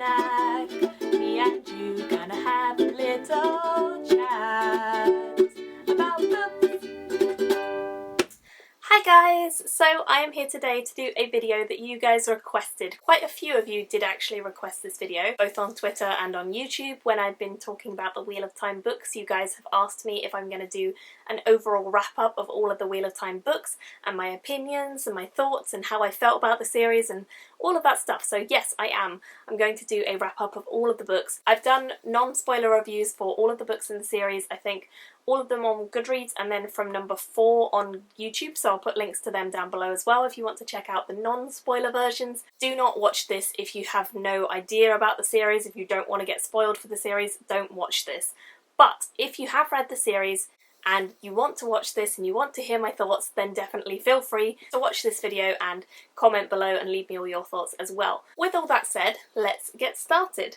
snack. Me and you gonna have a little chat about books. Hi guys! So I am here today to do a video that you guys requested. Quite a few of you did actually request this video, both on Twitter and on YouTube. When I've been talking about the Wheel of Time books, you guys have asked me if I'm going to do an overall wrap-up of all of the Wheel of Time books and my opinions and my thoughts and how I felt about the series and all of that stuff. So yes, I am. I'm going to do a wrap-up of all of the books. I've done non-spoiler reviews for all of the books in the series, I think all of them on Goodreads and then from number 4 on YouTube, so I'll put links to them down below as well if you want to check out the non-spoiler versions. Do not watch this if you have no idea about the series. If you don't want to get spoiled for the series, don't watch this. But if you have read the series and you want to watch this and you want to hear my thoughts, then definitely feel free to watch this video and comment below and leave me all your thoughts as well. With all that said, let's get started.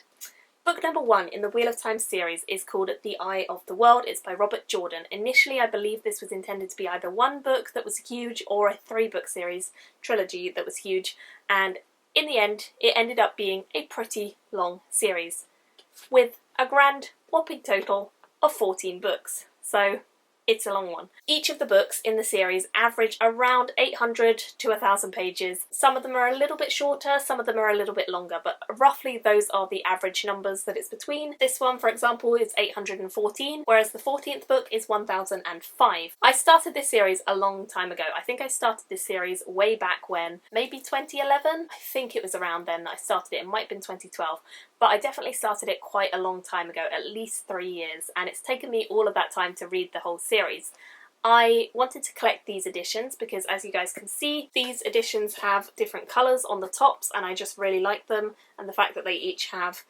Book number 1 in the Wheel of Time series is called The Eye of the World. It's by Robert Jordan. Initially, I believe this was intended to be either one book that was huge or a 3-book series trilogy that was huge, and in the end, it ended up being a pretty long series with a grand whopping total of 14 books. So it's a long one. Each of the books in the series average around 800 to 1,000 pages. Some of them are a little bit shorter, some of them are a little bit longer, but roughly those are the average numbers that it's between. This one, for example, is 814, whereas the 14th book is 1005. I started this series a long time ago. I think I started this series way back when, maybe 2011? I think it was around then that I started it. It might have been 2012. But I definitely started it quite a long time ago, at least 3 years, and it's taken me all of that time to read the whole series. I wanted to collect these editions because, as you guys can see, these editions have different colours on the tops and I just really like them, and the fact that they each have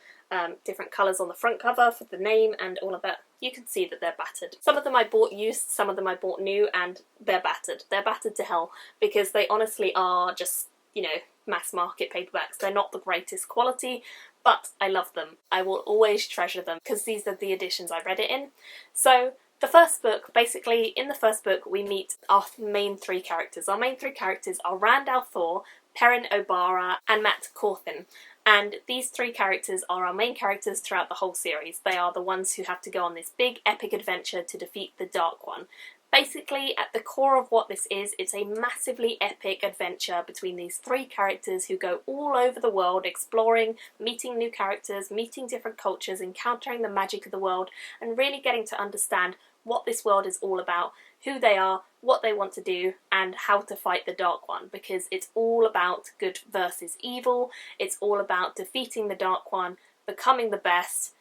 different colours on the front cover for the name and all of that. You can see that they're battered. Some of them I bought used, some of them I bought new, and they're battered. They're battered to hell because they honestly are just, you know, mass market paperbacks. They're not the greatest quality, but I love them. I will always treasure them because these are the editions I read it in. So the first book, basically in the first book we meet our main 3 characters. Our main 3 characters are Rand al'Thor, Perrin O'Bara and Mat Cauthon. And these 3 characters are our main characters throughout the whole series. They are the ones who have to go on this big epic adventure to defeat the Dark One. Basically, at the core of what this is, it's a massively epic adventure between these 3 characters who go all over the world exploring, meeting new characters, meeting different cultures, encountering the magic of the world, and really getting to understand what this world is all about, who they are, what they want to do, and how to fight the Dark One, because it's all about good versus evil, it's all about defeating the Dark One, becoming the best,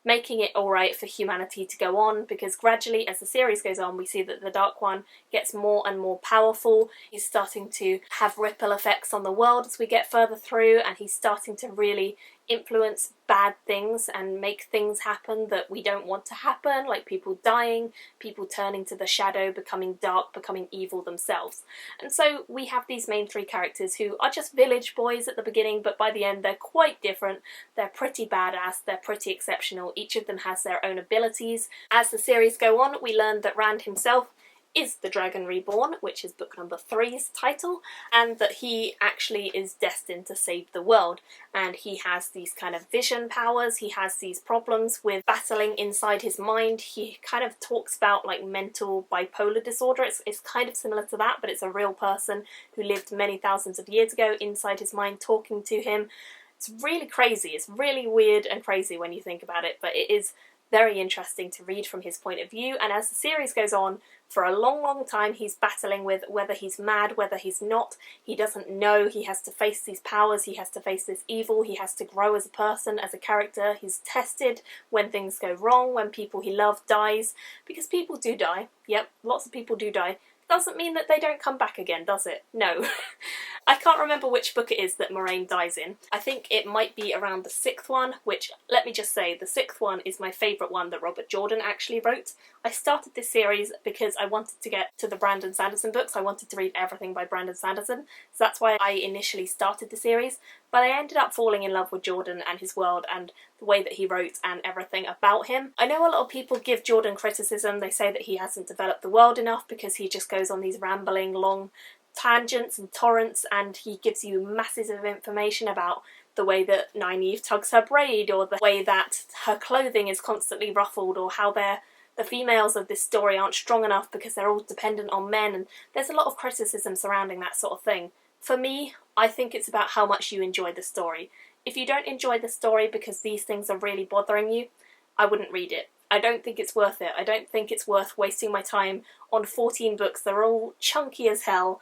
making it alright for humanity to go on, because gradually as the series goes on we see that the Dark One gets more and more powerful. He's starting to have ripple effects on the world as we get further through, and he's starting to really influence bad things and make things happen that we don't want to happen, like people dying, people turning to the shadow, becoming dark, becoming evil themselves. And so we have these main 3 characters who are just village boys at the beginning, but by the end they're quite different. They're pretty badass, they're pretty exceptional, each of them has their own abilities. As the series go on, we learn that Rand himself is the Dragon Reborn, which is book number 3's title, and that he actually is destined to save the world. And he has these kind of vision powers, he has these problems with battling inside his mind. He kind of talks about like mental bipolar disorder. It's kind of similar to that, but it's a real person who lived many thousands of years ago inside his mind talking to him. It's really crazy, it's really weird and crazy when you think about it, but it is very interesting to read from his point of view. And as the series goes on, for a long time he's battling with whether he's mad, whether he's not. He doesn't know. He has to face these powers, he has to face this evil, he has to grow as a person, as a character. He's tested when things go wrong, when people he loved dies, because people do die. Yep, lots of people do die. Doesn't mean that they don't come back again, does it? No. I can't remember which book it is that Moraine dies in. I think it might be around the 6th one, which, let me just say, the 6th one is my favourite one that Robert Jordan actually wrote. I started this series because I wanted to get to the Brandon Sanderson books. I wanted to read everything by Brandon Sanderson, so that's why I initially started the series. But I ended up falling in love with Jordan and his world and the way that he wrote and everything about him. I know a lot of people give Jordan criticism. They say that he hasn't developed the world enough because he just goes on these rambling, long tangents and torrents, and he gives you masses of information about the way that Nynaeve tugs her braid, or the way that her clothing is constantly ruffled, or how the females of this story aren't strong enough because they're all dependent on men, and there's a lot of criticism surrounding that sort of thing. For me, I think it's about how much you enjoy the story. If you don't enjoy the story because these things are really bothering you, I wouldn't read it. I don't think it's worth it. I don't think it's worth wasting my time on 14 books that are all chunky as hell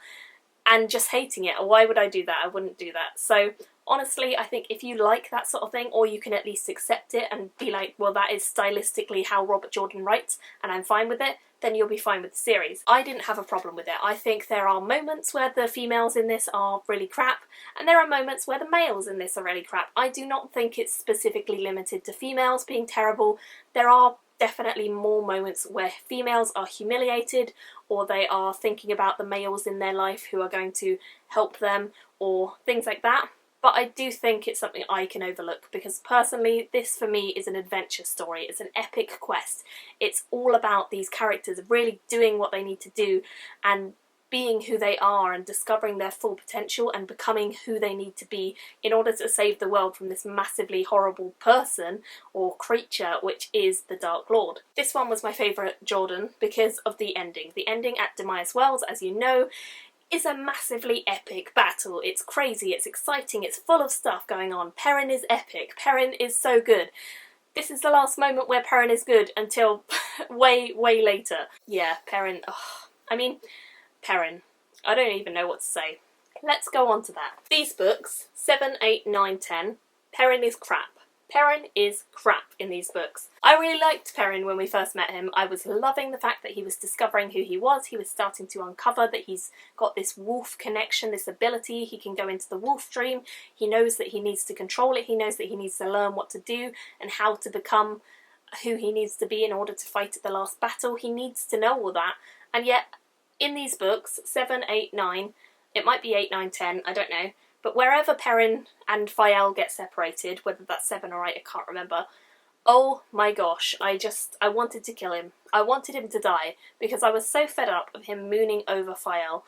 and just hating it. Why would I do that? I wouldn't do that. So honestly, I think if you like that sort of thing, or you can at least accept it and be like, well, that is stylistically how Robert Jordan writes and I'm fine with it, then you'll be fine with the series. I didn't have a problem with it. I think there are moments where the females in this are really crap, and there are moments where the males in this are really crap. I do not think it's specifically limited to females being terrible. There are definitely more moments where females are humiliated, or they are thinking about the males in their life who are going to help them, or things like that. But I do think it's something I can overlook, because personally, this for me is an adventure story. It's an epic quest. It's all about these characters really doing what they need to do and being who they are and discovering their full potential and becoming who they need to be in order to save the world from this massively horrible person or creature, which is the Dark Lord. This one was my favourite Jordan because of the ending. The ending at Demise Wells, as you know, is a massively epic battle. It's crazy, it's exciting, it's full of stuff going on. Perrin is epic. Perrin is so good. This is the last moment where Perrin is good until way later. Yeah, Perrin. Oh, I mean, Perrin. I don't even know what to say. Let's go on to that. These books, 7, 8, 9, 10, Perrin is crap. Perrin is crap in these books. I really liked Perrin when we first met him. I was loving the fact that he was discovering who he was. He was starting to uncover that he's got this wolf connection, this ability. He can go into the wolf dream. He knows that he needs to control it. He knows that he needs to learn what to do and how to become who he needs to be in order to fight at the last battle. He needs to know all that. And yet, in these books, 7, 8, 9, it might be 8, 9, 10, I don't know, but wherever Perrin and Fael get separated, whether that's 7 or 8, I can't remember, oh my gosh, I wanted to kill him. I wanted him to die, because I was so fed up of him mooning over Fael.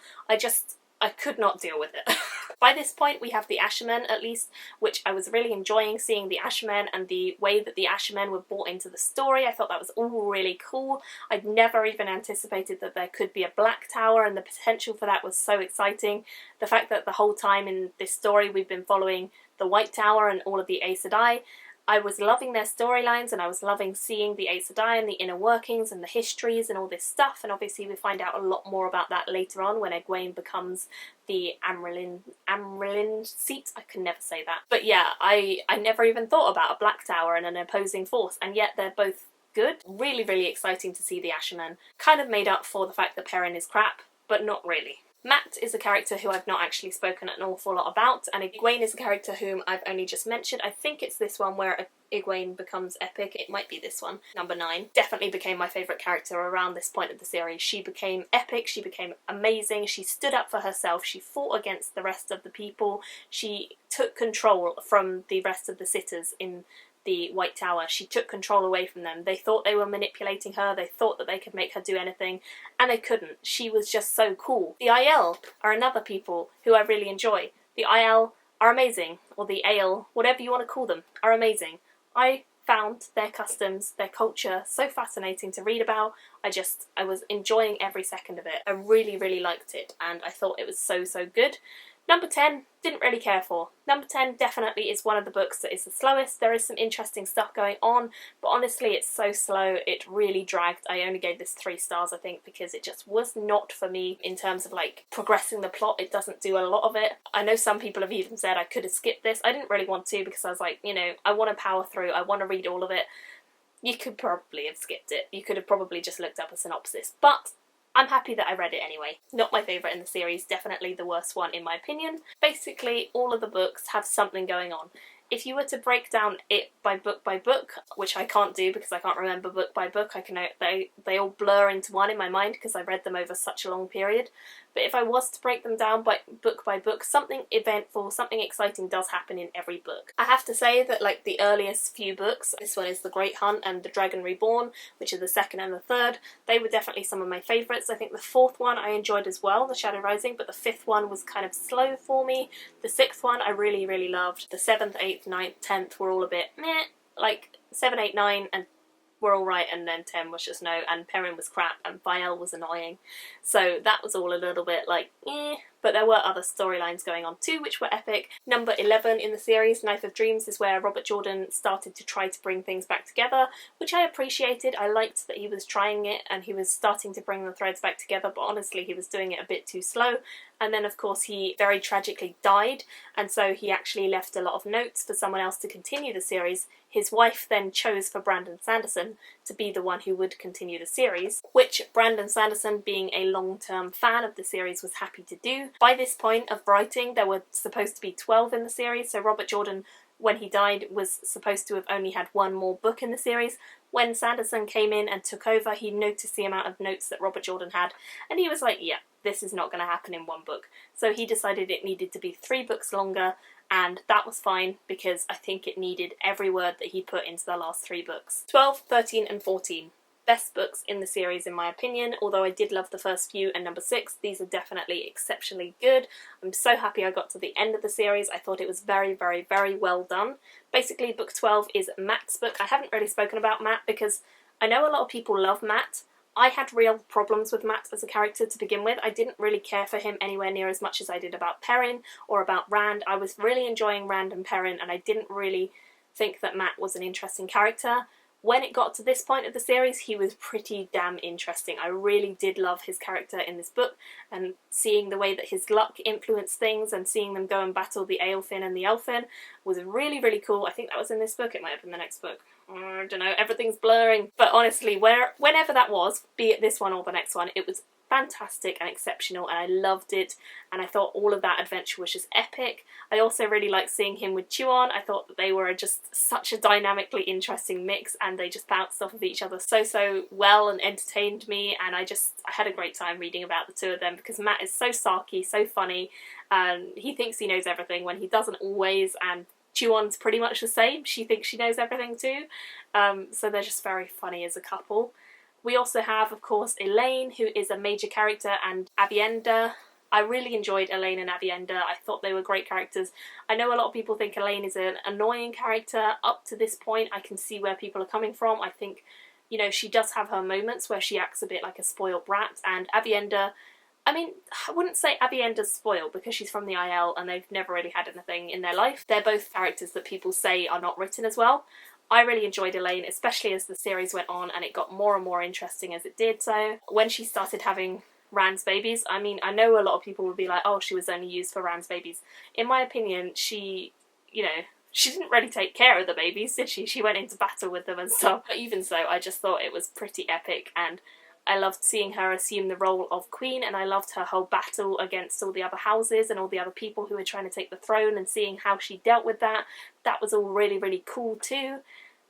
I could not deal with it. By this point we have the Ashman, at least, which I was really enjoying seeing the Ashman and the way that the Ashman were brought into the story. I thought that was all really cool. I'd never even anticipated that there could be a Black Tower, and the potential for that was so exciting. The fact that the whole time in this story we've been following the White Tower and all of the Aes Sedai, I was loving their storylines, and I was loving seeing the Aes Sedai and the inner workings and the histories and all this stuff, and obviously we find out a lot more about that later on when Egwene becomes the Amyrlin seat. I can never say that. But yeah, I never even thought about a Black Tower and an opposing force, and yet they're both good. Really exciting to see the Ashman. Kind of made up for the fact that Perrin is crap, but not really. Mat is a character who I've not actually spoken an awful lot about, and Egwene is a character whom I've only just mentioned. I think it's this one where Egwene becomes epic. It might be this one. Number 9. Definitely became my favourite character around this point of the series. She became epic, she became amazing, she stood up for herself, she fought against the rest of the people, she took control from the rest of the sitters in the White Tower. She took control away from them. They thought they were manipulating her, they thought that they could make her do anything, and they couldn't. She was just so cool. The Aiel are another people who I really enjoy. The Aiel are amazing, or the Ael, whatever you want to call them, are amazing. I found their customs, their culture so fascinating to read about. I was enjoying every second of it. I really liked it, and I thought it was so good. Number 10, didn't really care for. Number 10 definitely is one of the books that is the slowest. There is some interesting stuff going on, but honestly it's so slow, it really dragged. I only gave this 3 stars, I think, because it just was not for me in terms of like progressing the plot. It doesn't do a lot of it. I know some people have even said I could have skipped this. I didn't really want to, because I was like, you know, I want to power through, I want to read all of it. You could probably have skipped it. You could have probably just looked up a synopsis, but I'm happy that I read it anyway. Not my favourite in the series, definitely the worst one in my opinion. Basically, all of the books have something going on. If you were to break down it by book, which I can't do because I can't remember book by book, they all blur into one in my mind because I read them over such a long period. But if I was to break them down by book, something eventful, something exciting does happen in every book. I have to say that like the earliest few books, this one is The Great Hunt and The Dragon Reborn, which are the second and the third, they were definitely some of my favourites. I think the fourth one I enjoyed as well, The Shadow Rising, but the fifth one was kind of slow for me. The sixth one I really, really loved. The 7th, 8th, 9th, 10th were all a bit meh. Like 7, 8, 9 and were alright, and then 10 was just no, and Perrin was crap, and Vielle was annoying. So that was all a little bit like, eh. But there were other storylines going on too, which were epic. Number 11 in the series, Knife of Dreams, is where Robert Jordan started to try to bring things back together, which I appreciated. I liked that he was trying it and he was starting to bring the threads back together, but honestly he was doing it a bit too slow. And then of course he very tragically died, and so he actually left a lot of notes for someone else to continue the series. His wife then chose for Brandon Sanderson to be the one who would continue the series, which Brandon Sanderson, being a long-term fan of the series, was happy to do. By this point of writing, there were supposed to be 12 in the series, so Robert Jordan, when he died, was supposed to have only had one more book in the series. When Sanderson came in and took over, he noticed the amount of notes that Robert Jordan had, and he was like, yeah, this is not going to happen in one book. So he decided it needed to be 3 books longer, and that was fine because I think it needed every word that he put into the last 3 books. 12, 13 and 14. Best books in the series in my opinion, although I did love the first few and number 6, these are definitely exceptionally good. I'm so happy I got to the end of the series. I thought it was very, very, very well done. Basically, book 12 is Matt's book. I haven't really spoken about Matt because I know a lot of people love Matt. I had real problems with Matt as a character to begin with. I didn't really care for him anywhere near as much as I did about Perrin or about Rand. I was really enjoying Rand and Perrin, and I didn't really think that Matt was an interesting character. When it got to this point of the series, he was pretty damn interesting. I really did love his character in this book, and seeing the way that his luck influenced things and seeing them go and battle the Aelfin and the Elfin was really, really cool. I think that was in this book. It might have been the next book. I don't know, everything's blurring. But honestly, whenever that was, be it this one or the next one, it was fantastic and exceptional, and I loved it, and I thought all of that adventure was just epic. I also really liked seeing him with Tuon. I thought that they were just such a dynamically interesting mix, and they just bounced off of each other so well and entertained me, and I had a great time reading about the two of them because Matt is so sarky, so funny, and he thinks he knows everything when he doesn't always, and Tuon's pretty much the same. She thinks she knows everything too, so they're just very funny as a couple. We also have, of course, Elaine, who is a major character, and Avienda. I really enjoyed Elaine and Avienda. I thought they were great characters. I know a lot of people think Elaine is an annoying character. Up to this point, I can see where people are coming from. I think, you know, she does have her moments where she acts a bit like a spoiled brat, and Avienda, I mean, I wouldn't say Avienda's spoiled because she's from the IL and they've never really had anything in their life. They're both characters that people say are not written as well. I really enjoyed Elaine, especially as the series went on and it got more and more interesting as it did so. When she started having Rand's babies, I mean, I know a lot of people would be like, oh, she was only used for Rand's babies. In my opinion, she didn't really take care of the babies, did she? She went into battle with them and stuff. But even so, I just thought it was pretty epic, and I loved seeing her assume the role of queen, and I loved her whole battle against all the other houses and all the other people who were trying to take the throne, and seeing how she dealt with that. That was all really, really cool too.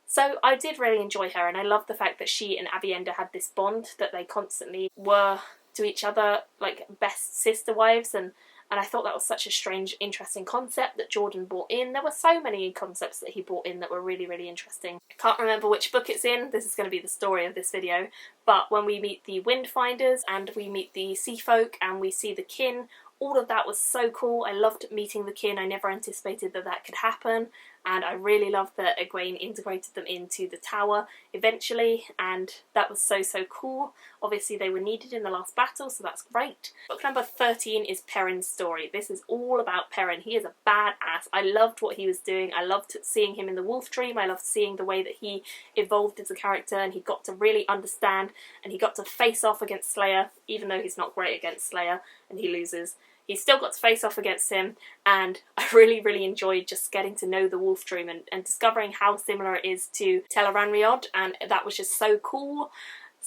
So I did really enjoy her, and I loved the fact that she and Avienda had this bond, that they constantly were to each other like best sister wives, and I thought that was such a strange, interesting concept that Jordan brought in. There were so many concepts that he brought in that were really, really interesting. I can't remember which book it's in. This is going to be the story of this video. But when we meet the Windfinders and we meet the Sea Folk and we see the kin, all of that was so cool. I loved meeting the kin. I never anticipated that that could happen. And I really loved that Egwene integrated them into the tower eventually, and that was so cool. Obviously they were needed in the last battle, so that's great. Book number 13 is Perrin's story. This is all about Perrin. He is a badass. I loved what he was doing. I loved seeing him in the Wolf Dream. I loved seeing the way that he evolved as a character, and he got to really understand, and he got to face off against Slayer, even though he's not great against Slayer and he loses. He still got to face off against him, and I really, really enjoyed just getting to know the Wolf Dream and discovering how similar it is to Tel'aran'rhiod, and that was just so cool.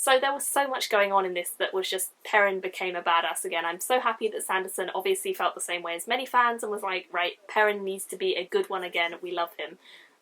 So there was so much going on in this that was just, Perrin became a badass again. I'm so happy that Sanderson obviously felt the same way as many fans and was like, right, Perrin needs to be a good one again, we love him.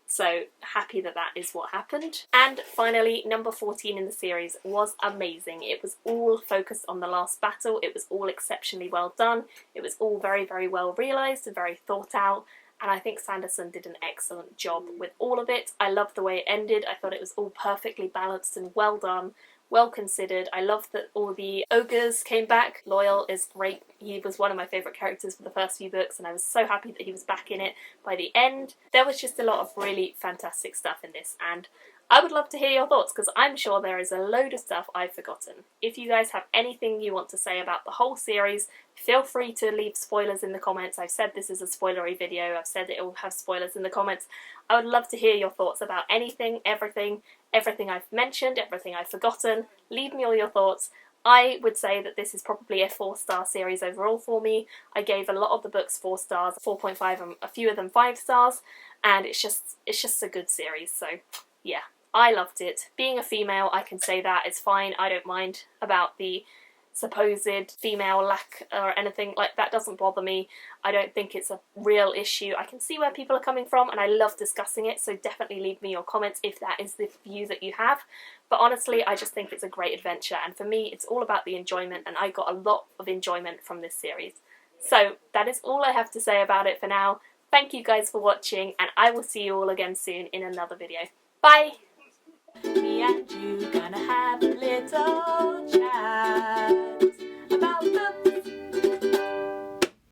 So happy that that is what happened. And finally, number 14 in the series was amazing. It was all focused on the last battle. It was all exceptionally well done. It was all very, very well realised and very thought out. And I think Sanderson did an excellent job with all of it. I loved the way it ended. I thought it was all perfectly balanced and well done, well considered. I loved that all the ogres came back. Loyal is great. He was one of my favourite characters for the first few books, and I was so happy that he was back in it by the end. There was just a lot of really fantastic stuff in this, and I would love to hear your thoughts, because I'm sure there is a load of stuff I've forgotten. If you guys have anything you want to say about the whole series, feel free to leave spoilers in the comments. I've said this is a spoilery video, I've said it will have spoilers in the comments. I would love to hear your thoughts about anything, everything I've mentioned, everything I've forgotten. Leave me all your thoughts. I would say that this is probably a 4-star series overall for me. I gave a lot of the books 4 stars, 4.5 and a few of them 5 stars, and it's just a good series, so yeah. I loved it. Being a female, I can say that, it's fine, I don't mind about the supposed female lack or anything like that. Doesn't bother me. I don't think it's a real issue. I can see where people are coming from and I love discussing it, so definitely leave me your comments if that is the view that you have. But honestly, I just think it's a great adventure, and for me it's all about the enjoyment, and I got a lot of enjoyment from this series. So that is all I have to say about it for now. Thank you guys for watching, and I will see you all again soon in another video. Bye! Me and you gonna have a little chat.